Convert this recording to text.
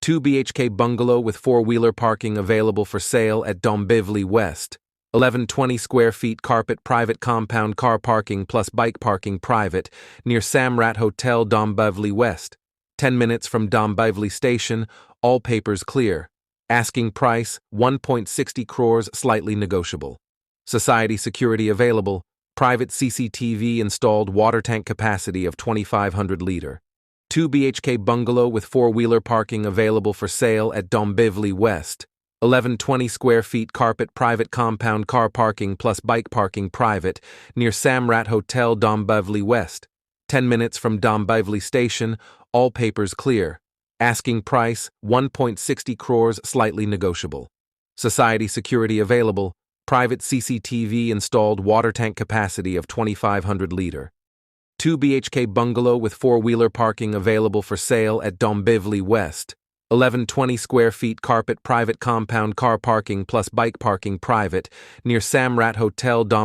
2 BHK bungalow with four-wheeler parking available for sale at Dombivli West. 1120 square feet carpet private compound car parking plus bike parking private near Samrat Hotel Dombivli West. 10 minutes from Dombivli Station, all papers clear. Asking price, 1.60 crores, slightly negotiable. Society security available. Private CCTV installed, water tank capacity of 2,500 liter. 2 BHK bungalow with four-wheeler parking available for sale at Dombivli West. 1120 square feet carpet private compound car parking plus bike parking private near Samrat Hotel Dombivli West. 10 minutes from Dombivli Station, all papers clear. Asking price, 1.60 crores, slightly negotiable. Society security available. Private CCTV installed, water tank capacity of 2,500 liter. 2 BHK bungalow with four-wheeler parking available for sale at Dombivli West. 1120 square feet carpet private compound car parking plus bike parking private near Samrat Hotel Dombivli.